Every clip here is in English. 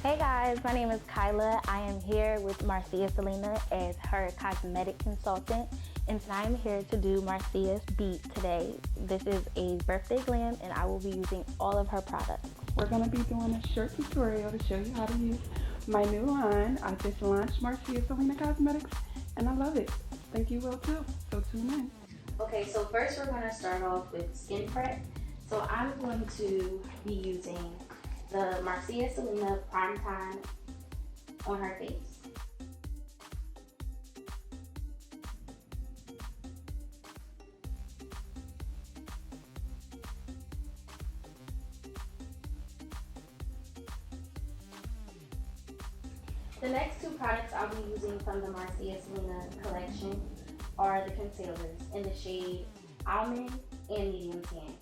Hey guys, my name is Kahlaa. I am here with Marcia Selena as her cosmetic consultant, and I'm here to do Marcia's beat today. This is a birthday glam, and I will be using all of her products. We're going to be doing a short tutorial to show you how to use my new line. I just launched Marcia Selena Cosmetics, and I love it. Think you will too, so tune in. Okay, so first we're going to start off with skin prep. So I'm going to be using the Marcia Selena Prime Time on her face. The next two products I'll be using from the Marcia Selena collection are the concealers in the shade Almond and Medium Tan.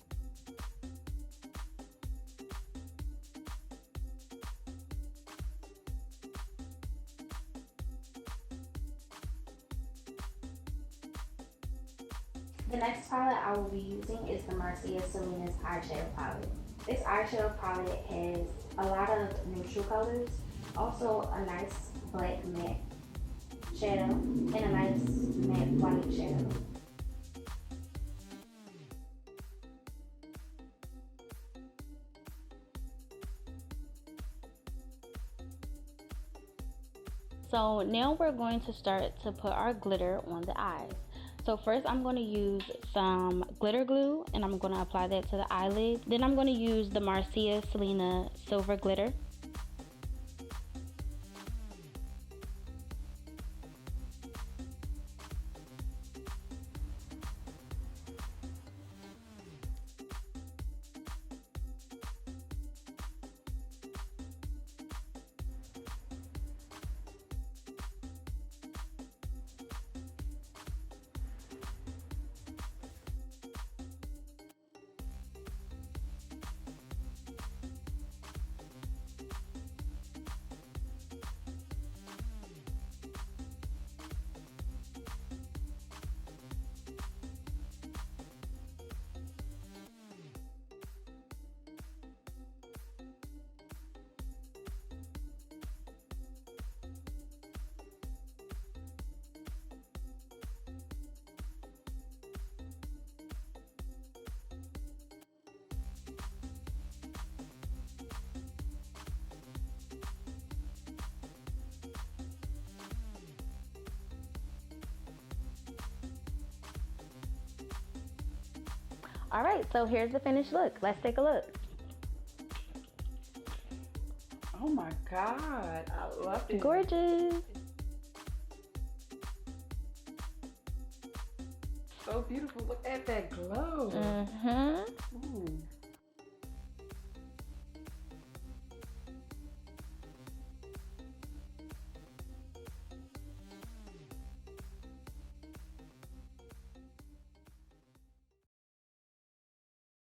The next palette I will be using is the Marcia Selena's eyeshadow palette. This eyeshadow palette has a lot of neutral colors, also a nice black matte shadow, and a nice matte white shadow. So now we're going to start to put our glitter on the eyes. So first I'm going to use some glitter glue and I'm going to apply that to the eyelid. Then I'm going to use the Marcia Selena silver glitter. All right, so here's the finished look. Let's take a look. Oh my God, I love it. Gorgeous. So beautiful. Look at that glow. Mm-hmm. Ooh.